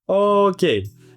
Οκ.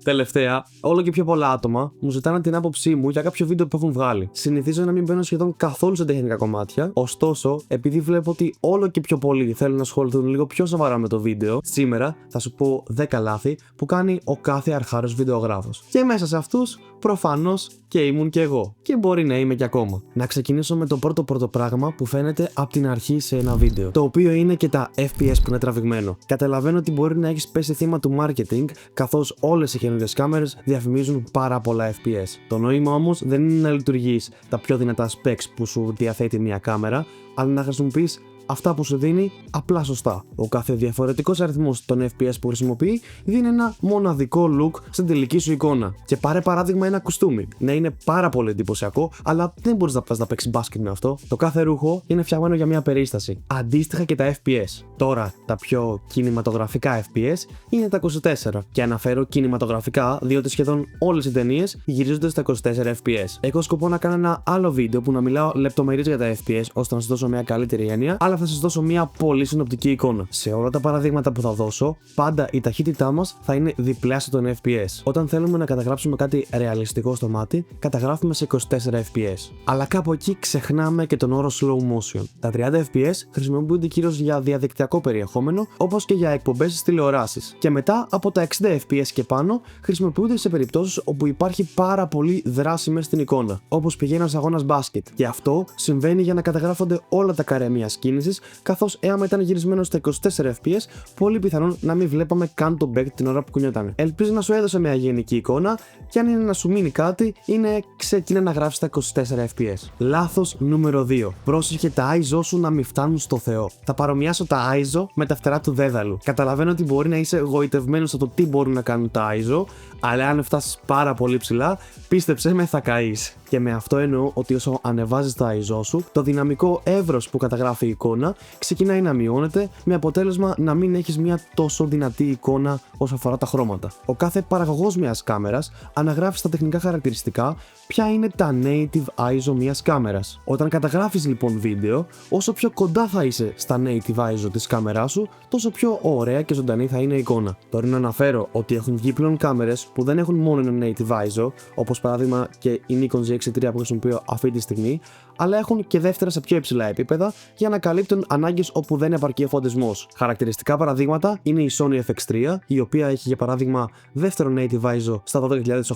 Τελευταία, όλο και πιο πολλά άτομα μου ζητάνε την άποψή μου για κάποιο βίντεο που έχουν βγάλει. Συνηθίζω να μην μπαίνω σχεδόν καθόλου σε τεχνικά κομμάτια, ωστόσο, επειδή βλέπω ότι όλο και πιο πολλοί θέλουν να ασχοληθούν λίγο πιο σοβαρά με το βίντεο, σήμερα θα σου πω 10 λάθη που κάνει ο κάθε αρχάριος βιντεογράφος. Και μέσα σε αυτούς, προφανώς και ήμουν και εγώ. Και μπορεί να είμαι και ακόμα. Να ξεκινήσω με το πρώτο πράγμα που φαίνεται από την αρχή σε ένα βίντεο. Το οποίο είναι και τα FPS που είναι τραβηγμένο. Καταλαβαίνω ότι μπορεί να έχεις πέσει θύμα του marketing, καθώς όλες οι καινούριες κάμερες διαφημίζουν πάρα πολλά FPS. Το νόημα όμως δεν είναι να λειτουργείς τα πιο δυνατά specs που σου διαθέτει μια κάμερα, αλλά να χρησιμοποιείς αυτά που σου δίνει απλά σωστά. Ο κάθε διαφορετικός αριθμός των FPS που χρησιμοποιεί δίνει ένα μοναδικό look στην τελική σου εικόνα. Και πάρε παράδειγμα ένα κουστούμι. Ναι, είναι πάρα πολύ εντυπωσιακό, αλλά δεν μπορείς να πας να παίξεις μπάσκετ με αυτό. Το κάθε ρούχο είναι φτιαγμένο για μια περίσταση. Αντίστοιχα και τα FPS. Τώρα, τα πιο κινηματογραφικά FPS είναι τα 24. Και αναφέρω κινηματογραφικά, διότι σχεδόν όλες οι ταινίες γυρίζονται στα 24 FPS. Έχω σκοπό να κάνω ένα άλλο βίντεο που να μιλάω λεπτομερείς για τα FPS, ώστε να σας δώσω μια καλύτερη έννοια, αλλά θα σας δώσω μια πολύ συνοπτική εικόνα. Σε όλα τα παραδείγματα που θα δώσω, πάντα η ταχύτητά μας θα είναι διπλάσια των FPS. Όταν θέλουμε να καταγράψουμε κάτι ρεαλιστικό στο μάτι, καταγράφουμε σε 24 FPS. Αλλά κάπου εκεί ξεχνάμε και τον όρο slow motion. Τα 30 FPS χρησιμοποιούνται κυρίως για διαδικτυακό περιεχόμενο, όπως και για εκπομπές στις τηλεοράσεις. Και μετά από τα 60 FPS και πάνω, χρησιμοποιούνται σε περιπτώσεις όπου υπάρχει πάρα πολύ δράση μέσα στην εικόνα, όπως π.χ. ένας αγώνας μπάσκετ. Και αυτό συμβαίνει για να καταγράφονται όλα τα καρέ μιας κίνησης, καθώς εάν ήταν γυρισμένο στα 24 FPS, πολύ πιθανόν να μην βλέπαμε καν τον παίκτη την ώρα που κουνιόταν. Ελπίζω να σου έδωσα μια γενική εικόνα, και αν είναι να σου μείνει κάτι, είναι ξεκινά να γράφεις τα 24 FPS. Λάθος νούμερο 2. Πρόσεχε τα ISO σου να μην φτάνουν στο Θεό. Θα παρομοιάσω τα ISO με τα φτερά του δέδαλου. Καταλαβαίνω ότι μπορεί να είσαι εγωιτευμένος από το τι μπορούν να κάνουν τα ISO, αλλά αν φτάσεις πάρα πολύ ψηλά, πίστεψέ με, θα καείς. Και με αυτό εννοώ ότι όσο ανεβάζεις τα ISO σου, το δυναμικό εύρος που καταγράφει η εικόνα ξεκινάει να μειώνεται, με αποτέλεσμα να μην έχεις μια τόσο δυνατή εικόνα όσο αφορά τα χρώματα. Ο κάθε παραγωγός μιας κάμερας αναγράφει στα τεχνικά χαρακτηριστικά ποια είναι τα native ISO μιας κάμερας. Όταν καταγράφεις λοιπόν βίντεο, όσο πιο κοντά θα είσαι στα native ISO της κάμεράς σου, τόσο πιο ωραία και ζωντανή θα είναι η εικόνα. Τώρα να αναφέρω ότι έχουν βγει πλέον κάμερες που δεν έχουν μόνο ένα native ISO, όπως παράδειγμα και η Nikon GX3 που χρησιμοποιώ αυτή τη στιγμή, αλλά έχουν και δεύτερα σε πιο υψηλά επίπεδα για να καλύπτουν ανάγκες όπου δεν επαρκεί ο φωτισμός. Χαρακτηριστικά παραδείγματα είναι η Sony FX3, η οποία έχει για παράδειγμα δεύτερο native ISO στα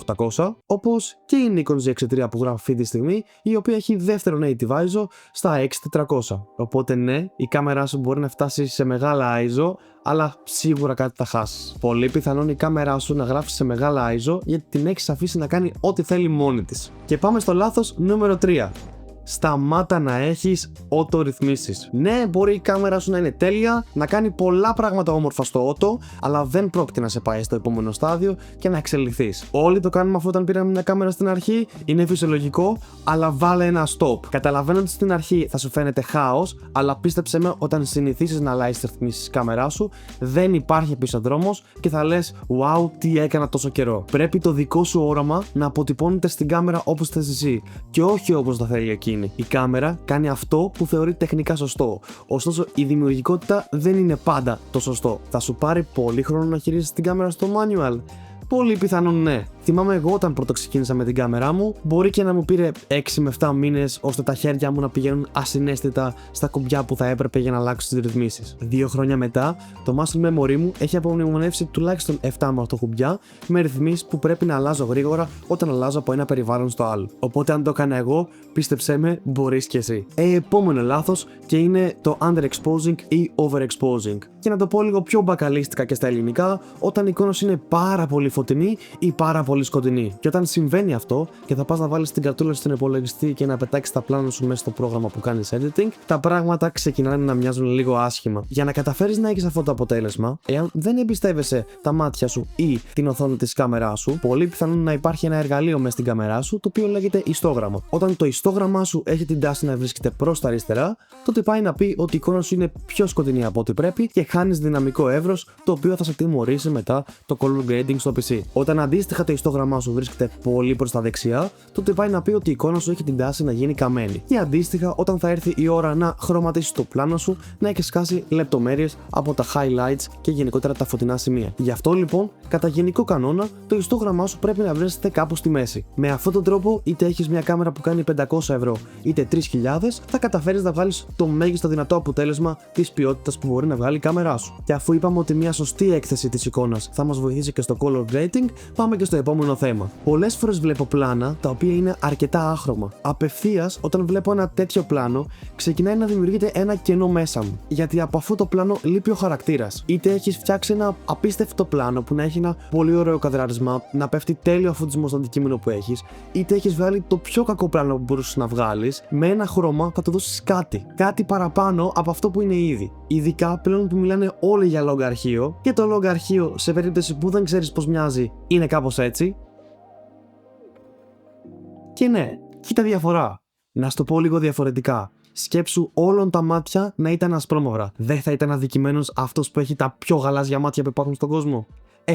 12800, όπως και η Nikon GX3 που γράφω αυτή τη στιγμή, η οποία έχει δεύτερο native ISO στα 6400. Οπότε ναι, η κάμερά σου μπορεί να φτάσει σε μεγάλα ISO, αλλά σίγουρα κάτι θα χάσεις. Πολύ πιθανόν η κάμερά σου να γράφει σε μεγάλα ISO, γιατί την έχεις αφήσει να κάνει ό,τι θέλει μόνη της. Και πάμε στο λάθος νούμερο 3. Σταμάτα να έχεις auto-ρυθμίσεις. Ναι, μπορεί η κάμερα σου να είναι τέλεια, να κάνει πολλά πράγματα όμορφα στο auto, αλλά δεν πρόκειται να σε πάει στο επόμενο στάδιο και να εξελιχθείς. Όλοι το κάνουμε αυτό όταν πήραμε μια κάμερα στην αρχή, είναι φυσιολογικό, αλλά βάλε ένα stop. Καταλαβαίνω ότι στην αρχή θα σου φαίνεται χάος, αλλά πίστεψε με, όταν συνηθίσεις να αλλάζεις τις ρυθμίσεις της κάμεράς σου, δεν υπάρχει πίσω δρόμος και θα λες wow, τι έκανα τόσο καιρό. Πρέπει το δικό σου όραμα να αποτυπώνεται στην κάμερα όπως θες εσύ και όχι όπως το θέλει εκείνη. Η κάμερα κάνει αυτό που θεωρεί τεχνικά σωστό. Ωστόσο, η δημιουργικότητα δεν είναι πάντα το σωστό. Θα σου πάρει πολύ χρόνο να χειρίζεσαι την κάμερα στο manual? Πολύ πιθανόν ναι. Θυμάμαι εγώ όταν πρώτο ξεκίνησα με την κάμερά μου, μπορεί και να μου πήρε 6 με 7 μήνες ώστε τα χέρια μου να πηγαίνουν ασυναίσθητα στα κουμπιά που θα έπρεπε για να αλλάξω τις ρυθμίσεις. 2 χρόνια μετά, το muscle memory μου έχει απομνημονεύσει τουλάχιστον 7 με 8 κουμπιά με ρυθμίσεις που πρέπει να αλλάζω γρήγορα όταν αλλάζω από ένα περιβάλλον στο άλλο. Οπότε, αν το έκανα εγώ, πίστεψέ με, μπορείς και εσύ. Επόμενο λάθος και είναι το underexposing ή overexposing. Και να το πω λίγο πιο μπακαλίστικα και στα ελληνικά, όταν η εικόνα σου είναι πάρα πολύ φωτεινή ή πάρα πολύ σκοτεινή. Και όταν συμβαίνει αυτό και θα πας να βάλεις την καρτούλα στον υπολογιστή και να πετάξεις τα πλάνα σου μέσα στο πρόγραμμα που κάνεις editing, τα πράγματα ξεκινάνε να μοιάζουν λίγο άσχημα. Για να καταφέρεις να έχεις αυτό το αποτέλεσμα, εάν δεν εμπιστεύεσαι τα μάτια σου ή την οθόνη της κάμεράς σου, πολύ πιθανόν να υπάρχει ένα εργαλείο μέσα στην κάμερά σου το οποίο λέγεται ιστόγραμμα. Όταν το ιστόγραμμά σου έχει την τάση να βρίσκεται προς τα αριστερά, τότε πάει να πει ότι η εικόνα σου είναι πιο σκοτεινή από ό,τι πρέπει και χάνεις δυναμικό εύρος, το οποίο θα σε τιμωρήσει μετά το color grading στο PC. Όταν αντίστοιχα το ιστόγραμμά σου βρίσκεται πολύ προς τα δεξιά, τότε πάει να πει ότι η εικόνα σου έχει την τάση να γίνει καμένη. Και αντίστοιχα, όταν θα έρθει η ώρα να χρωματίσεις το πλάνο σου, να έχεις χάσει λεπτομέρειες από τα highlights και γενικότερα τα φωτεινά σημεία. Γι' αυτό λοιπόν, κατά γενικό κανόνα, το ιστόγραμμά σου πρέπει να βρίσκεται κάπου στη μέση. Με αυτόν τον τρόπο, είτε έχεις μια κάμερα που κάνει 500 €, είτε 3.000, θα καταφέρεις να βγάλεις το μέγιστο δυνατό αποτέλεσμα της ποιότητας που μπορεί να βγάλει η κάμερά σου. Και αφού είπαμε ότι μια σωστή έκθεση της εικόνας θα μας βοηθήσει και στο color grading, πάμε και στο επόμενο θέμα. Πολλές φορές βλέπω πλάνα τα οποία είναι αρκετά άχρωμα. Απευθείας, όταν βλέπω ένα τέτοιο πλάνο, ξεκινάει να δημιουργείται ένα κενό μέσα μου. Γιατί από αυτό το πλάνο λείπει ο χαρακτήρας. Είτε έχεις φτιάξει ένα απίστευτο πλάνο που να έχει ένα πολύ ωραίο καδράρισμα, να πέφτει τέλειο φωτισμό στο αντικείμενο που έχεις, είτε έχεις βγάλει το πιο κακό πλάνο που μπορούσες να βγάλεις, με ένα χρώμα θα του δώσεις κάτι. Κάτι παραπάνω από αυτό που είναι ήδη. Ειδικά πλέον που μιλάνε όλοι για log αρχείο, και το log αρχείο, σε περίπτωση που δεν ξέρεις πώς μοιάζει, είναι κάπως έτσι. Και ναι, κοίτα διαφορά. Να σου το πω λίγο διαφορετικά. Σκέψου όλων τα μάτια να ήταν ασπρόμαυρα. Δεν θα ήταν αδικημένος αυτός που έχει τα πιο γαλάζια μάτια που υπάρχουν στον κόσμο?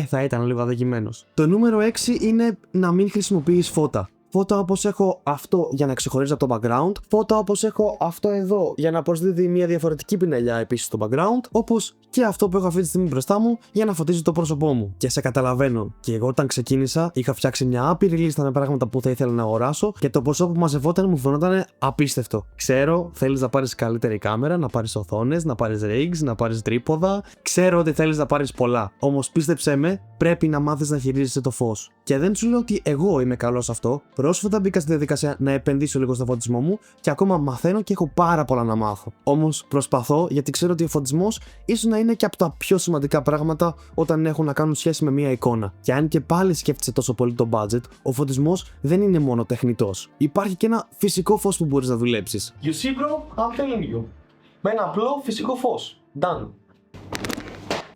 Θα ήταν λίγο αδικημένος. Το νούμερο 6 είναι να μην χρησιμοποιείς φώτα. Φώτα όπως έχω αυτό για να ξεχωρίζει από το background, φώτα όπως έχω αυτό εδώ για να προσδίδει μια διαφορετική πινελιά επίσης στο background, όπως και αυτό που έχω αυτή τη στιγμή μπροστά μου για να φωτίζει το πρόσωπό μου. Και σε καταλαβαίνω, και εγώ όταν ξεκίνησα είχα φτιάξει μια άπειρη λίστα με πράγματα που θα ήθελα να αγοράσω και το ποσό που μαζευόταν μου φαινόταν απίστευτο. Ξέρω, θέλεις να πάρεις καλύτερη κάμερα, να πάρεις οθόνες, να πάρεις rigs, να πάρεις τρίποδα. Ξέρω ότι θέλεις να πάρεις πολλά. Όμως πίστεψέ με, πρέπει να μάθεις να χειρίζεσαι το φως. Και δεν σου λέω ότι εγώ είμαι καλός σε αυτό. Πρόσφατα μπήκα στη διαδικασία να επενδύσω λίγο στο φωτισμό μου και ακόμα μαθαίνω και έχω πάρα πολλά να μάθω. Όμως προσπαθώ, γιατί ξέρω ότι ο φωτισμός ίσως να είναι και από τα πιο σημαντικά πράγματα όταν έχουν να κάνουν σχέση με μια εικόνα. Και αν και πάλι σκέφτεσαι τόσο πολύ το budget, ο φωτισμός δεν είναι μόνο τεχνητός. Υπάρχει και ένα φυσικό φως που μπορείς να δουλέψεις. You see, bro, I'm telling you. Με ένα απλό φυσικό φως. Done.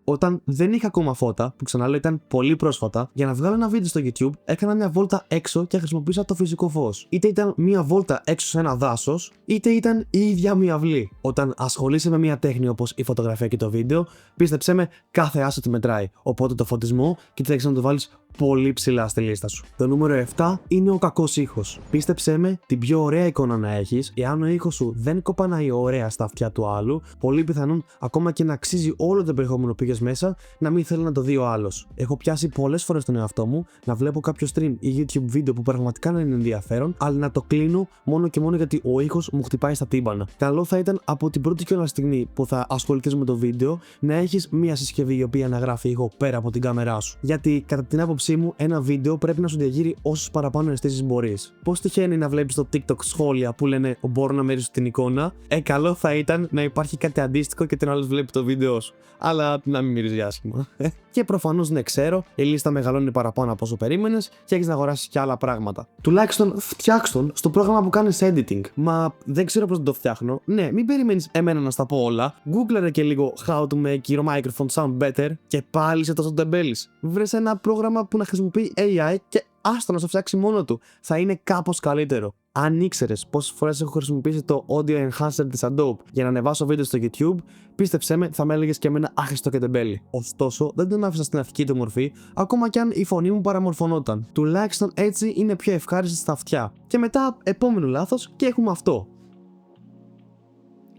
Όταν δεν είχα ακόμα φώτα, που ξαναλέω ήταν πολύ πρόσφατα, για να βγάλω ένα βίντεο στο YouTube, έκανα μια βόλτα έξω και χρησιμοποίησα το φυσικό φως. Είτε ήταν μια βόλτα έξω σε ένα δάσος, είτε ήταν η ίδια μια αυλή. Όταν ασχολείσαι με μια τέχνη όπως η φωτογραφία και το βίντεο, πίστεψέ με, κάθε asset μετράει. Οπότε το φωτισμό κοίταξε να το βάλεις πολύ ψηλά στη λίστα σου. Το νούμερο 7 είναι ο κακός ήχος. Πίστεψέ με, την πιο ωραία εικόνα να έχεις, εάν ο ήχος σου δεν κοπανάει ωραία στα αυτιά του άλλου, πολύ πιθανόν ακόμα και να αξίζει όλο το περιεχόμενο που πήγες μέσα, να μην θέλει να το δει ο άλλος. Έχω πιάσει πολλές φορές τον εαυτό μου να βλέπω κάποιο stream ή YouTube βίντεο που πραγματικά να είναι ενδιαφέρον, αλλά να το κλείνω μόνο και μόνο γιατί ο ήχος μου χτυπάει στα τύμπανα. Καλό θα ήταν από την πρώτη κιόλας στιγμή που θα ασχοληθείς με το βίντεο να έχεις μια συσκευή η οποία να γράφει ήχο πέρα από την κάμερά σου. Γιατί κατά την άποψή μου, ένα βίντεο πρέπει να σου διαγείρει όσους παραπάνω αισθήσεις μπορείς. Πώς τυχαίνει να βλέπεις στο TikTok σχόλια που λένε μπορώ να μυρίσω την εικόνα? Καλό θα ήταν να υπάρχει κάτι αντίστοιχο και την άλλο βλέπει το βίντεο σου. Αλλά να μην μυρίζει άσχημα. Και προφανώς ναι, ξέρω, η λίστα μεγαλώνει παραπάνω από όσο περίμενες και έχεις να αγοράσεις και άλλα πράγματα. Τουλάχιστον φτιάξ' τον στο πρόγραμμα που κάνεις editing. Μα δεν ξέρω πώς να το φτιάχνω. Ναι, μην περιμένεις εμένα να στα πω όλα. Google και λίγο how to make your microphone sound better και πάλι είσαι τόσο τεμπέλης. Βρες ένα πρόγραμμα που να χρησιμοποιεί AI και άστο να στο φτιάξει μόνο του. Θα είναι κάπως καλύτερο. Αν ήξερες πόσες φορές έχω χρησιμοποιήσει το Audio Enhancer της Adobe για να ανεβάσω βίντεο στο YouTube, πίστεψέ με, θα με έλεγες και εμένα άχρηστο και τεμπέλη. Ωστόσο, δεν τον άφησα στην αρχική του μορφή, ακόμα κι αν η φωνή μου παραμορφωνόταν. Τουλάχιστον έτσι είναι πιο ευχάριστη στα αυτιά. Και μετά, επόμενο λάθος και έχουμε αυτό.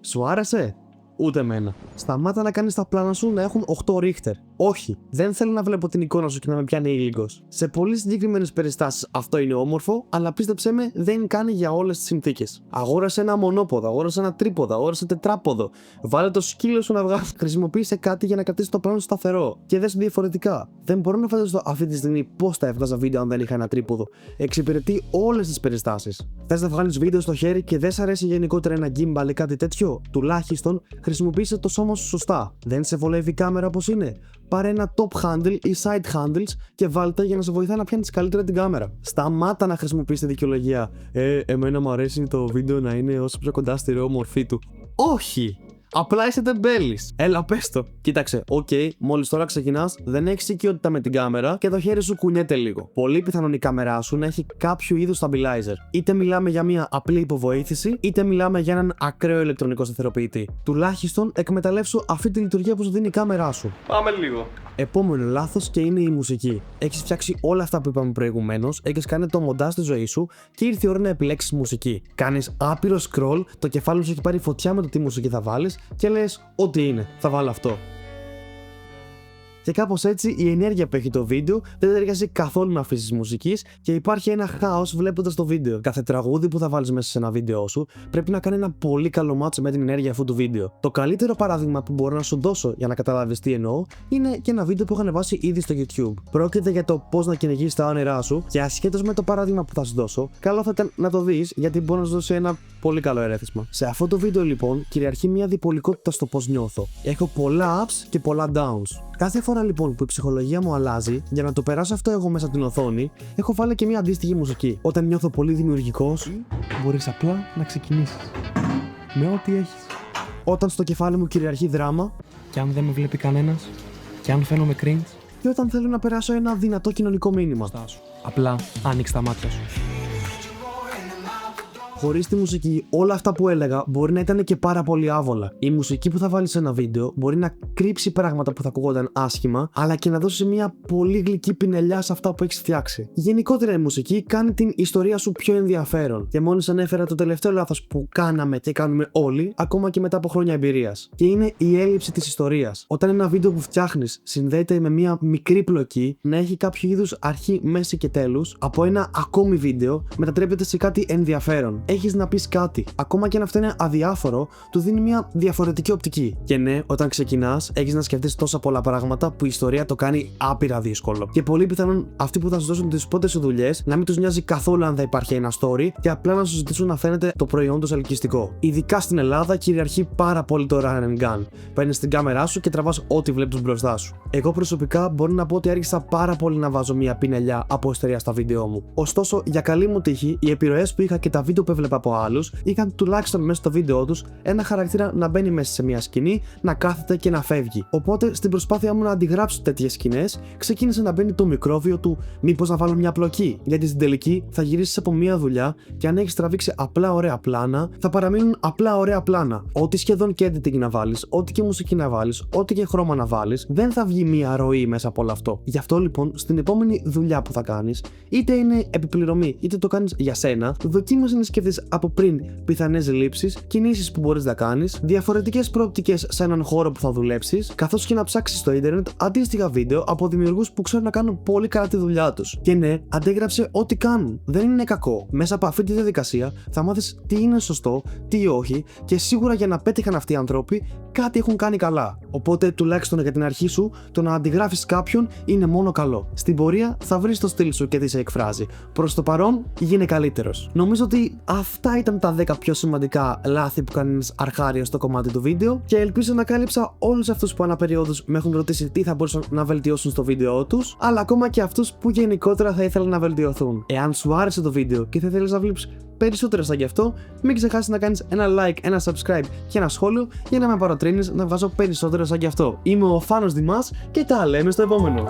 Σου άρεσε? Ούτε εμένα. Σταμάτα να κάνεις τα πλάνα σου να έχουν 8 ρίχτερ. Όχι, δεν θέλω να βλέπω την εικόνα σου και να με πιάνει ήλικος. Σε πολύ συγκεκριμένες περιστάσεις αυτό είναι όμορφο, αλλά πίστεψέ με, δεν κάνει για όλες τις συνθήκες. Αγόρασε ένα μονόποδο, αγόρασε ένα τρίποδο, αγόρασε τετράποδο. Βάλε το σκύλο σου να βγάλει. Χρησιμοποίησε κάτι για να κρατήσει το πλάνο σταθερό. Και δες διαφορετικά. Δεν μπορώ να φανταστώ αυτή τη στιγμή πώς θα έβγαζα βίντεο αν δεν είχα ένα τρίποδο. Εξυπηρετεί όλες τις περιστάσεις. Θες να βγάλεις βίντεο στο χέρι και δεν σ' αρέσει γενικότερα ένα gimbal ή κάτι τέτοιο? Τουλάχιστον χρησιμοποίησε το σώμα σου σωστά. Δεν σε βολεύει η κάμερα όπως είναι? Πάρε ένα top handle ή side handles και βάλτε για να σε βοηθάει να πιάνεις καλύτερα την κάμερα. Σταμάτα να χρησιμοποιείς τη δικαιολογία. Εμένα μου αρέσει το βίντεο να είναι όσο πιο κοντά στη ροή μορφή του. Όχι! Απλά είσαι τεμπέλης. Έλα, πες το. Κοίταξε, μόλις τώρα ξεκινάς, δεν έχεις οικειότητα με την κάμερα και το χέρι σου κουνιέται λίγο. Πολύ πιθανόν η κάμερά σου να έχει κάποιο είδους stabilizer. Είτε μιλάμε για μια απλή υποβοήθηση, είτε μιλάμε για έναν ακραίο ηλεκτρονικό σταθεροποιητή. Τουλάχιστον εκμεταλλεύσου αυτή τη λειτουργία που σου δίνει η κάμερά σου. Πάμε λίγο. Επόμενο λάθος και είναι η μουσική. Έχεις φτιάξει όλα αυτά που είπαμε προηγουμένως, έχεις κάνει το μοντάζ στη ζωή σου και ήρθε η ώρα να επιλέξεις μουσική. Κάνεις άπειρο scroll, το κεφάλι σου έχει πάρει φωτιά με το τι μουσική θα βάλεις και λες ό,τι είναι, θα βάλω αυτό. Και κάπως έτσι η ενέργεια που έχει το βίντεο δεν ταιριάζει καθόλου με αυτή τη μουσική και υπάρχει ένα χάος βλέποντας το βίντεο. Κάθε τραγούδι που θα βάλεις μέσα σε ένα βίντεο σου πρέπει να κάνει ένα πολύ καλό μάτσο με την ενέργεια αυτού του βίντεο. Το καλύτερο παράδειγμα που μπορώ να σου δώσω για να καταλάβεις τι εννοώ είναι και ένα βίντεο που έχω ανεβάσει ήδη στο YouTube. Πρόκειται για το πώς να κυνηγείς τα όνειρά σου και ασχέτως με το παράδειγμα που θα σου δώσω, καλό θα ήταν να το δεις γιατί μπορεί να σου δώσει ένα πολύ καλό ερέθισμα. Σε αυτό το βίντεο λοιπόν κυριαρχεί μια διπολικότητα στο πώς νιώθω. Έχω πολλά ups και πολλά downs. Κάθε φορά λοιπόν που η ψυχολογία μου αλλάζει, για να το περάσω αυτό εγώ μέσα από την οθόνη, έχω βάλει και μια αντίστοιχη μουσική. Όταν νιώθω πολύ δημιουργικός, μπορείς απλά να ξεκινήσεις με ό,τι έχεις. Όταν στο κεφάλι μου κυριαρχεί δράμα, και αν δεν με βλέπει κανένας, και αν φαίνομαι cringe, και όταν θέλω να περάσω ένα δυνατό κοινωνικό μήνυμα. Απλά άνοιξε τα μάτια σου. Χωρίς τη μουσική, όλα αυτά που έλεγα μπορεί να ήταν και πάρα πολύ άβολα. Η μουσική που θα βάλεις σε ένα βίντεο μπορεί να κρύψει πράγματα που θα ακούγονταν άσχημα, αλλά και να δώσει μια πολύ γλυκή πινελιά σε αυτά που έχεις φτιάξει. Γενικότερα η μουσική κάνει την ιστορία σου πιο ενδιαφέρον. Και μόλις ανέφερα το τελευταίο λάθος που κάναμε και κάνουμε όλοι, ακόμα και μετά από χρόνια εμπειρίας. Και είναι η έλλειψη της ιστορίας. Όταν ένα βίντεο που φτιάχνεις συνδέεται με μια μικρή πλοκή, να έχει κάποιο είδους αρχή, μέση και τέλους, από ένα ακόμη βίντεο μετατρέπεται σε κάτι ενδιαφέρον. Έχεις να πεις κάτι. Ακόμα και αν αυτό είναι αδιάφορο, του δίνει μια διαφορετική οπτική. Και ναι, όταν ξεκινάς, έχεις να σκεφτείς τόσα πολλά πράγματα που η ιστορία το κάνει άπειρα δύσκολο. Και πολύ πιθανόν αυτοί που θα σου δώσουν τις πρώτες σου δουλειές να μην τους νοιάζει καθόλου αν θα υπάρχει ένα story και απλά να σου ζητήσουν να φαίνεται το προϊόν τους ελκυστικό. Ειδικά στην Ελλάδα κυριαρχεί πάρα πολύ το run and gun. Παίρνεις την κάμερά σου και τραβάς ό,τι βλέπεις μπροστά σου. Εγώ προσωπικά μπορώ να πω ότι άρχισα πάρα πολύ να βάζω μια πινελιά από ιστορία στα βίντεο μου. Ωστόσο, για καλή μου τύχη, οι επιρροές που είχα και τα βίντεο που έβλεπα από άλλους είχαν τουλάχιστον μέσα στο βίντεο τους ένα χαρακτήρα να μπαίνει μέσα σε μια σκηνή, να κάθεται και να φεύγει. Οπότε στην προσπάθειά μου να αντιγράψω τέτοιες σκηνές, ξεκίνησε να μπαίνει το μικρόβιο του μήπως να βάλω μια πλοκή. Γιατί στην τελική θα γυρίσεις από μια δουλειά και αν έχεις τραβήξει απλά ωραία πλάνα, θα παραμείνουν απλά ωραία πλάνα. Ό,τι σχεδόν και editing να βάλεις, ό,τι και μουσική να βάλεις, ό,τι και χρώμα να βάλεις, δεν θα βγει μια ροή μέσα από όλο αυτό. Γι' αυτό λοιπόν στην επόμενη δουλειά που θα κάνεις, είτε είναι επιπληρωμή είτε το κάνεις για σένα, δοκίμασε να σκεφτείς από πριν πιθανές λήψεις, κινήσεις που μπορείς να κάνεις, διαφορετικές προοπτικές σε έναν χώρο που θα δουλέψεις, καθώς και να ψάξεις στο ίντερνετ αντίστοιχα βίντεο από δημιουργούς που ξέρουν να κάνουν πολύ καλά τη δουλειά τους. Και ναι, αντέγραψε ό,τι κάνουν. Δεν είναι κακό. Μέσα από αυτή τη διαδικασία θα μάθεις τι είναι σωστό, τι όχι, και σίγουρα για να πέτυχαν αυτοί οι άνθρωποι κάτι έχουν κάνει καλά. Οπότε τουλάχιστον για την αρχή σου, το να αντιγράφεις κάποιον είναι μόνο καλό. Στην πορεία θα βρεις το στυλ σου και τι σε εκφράζει. Προς το παρόν, γίνε καλύτερος. Νομίζω ότι αυτά ήταν τα 10 πιο σημαντικά λάθη που κάνει ένας αρχάριος στο κομμάτι του βίντεο και ελπίζω να κάλυψα όλους αυτούς που ανά περιόδους με έχουν ρωτήσει τι θα μπορούσαν να βελτιώσουν στο βίντεο τους, αλλά ακόμα και αυτούς που γενικότερα θα ήθελαν να βελτιωθούν. Εάν σου άρεσε το βίντεο και θα ήθελες να βλέπεις περισσότερο σαν γι' αυτό, μην ξεχάσεις να κάνεις ένα like, ένα subscribe και ένα σχόλιο για να με παροτρύνεις να βάζω περισσότερο σαν γι' αυτό. Είμαι ο Φάνος Δημάς και τα λέμε στο επόμενο.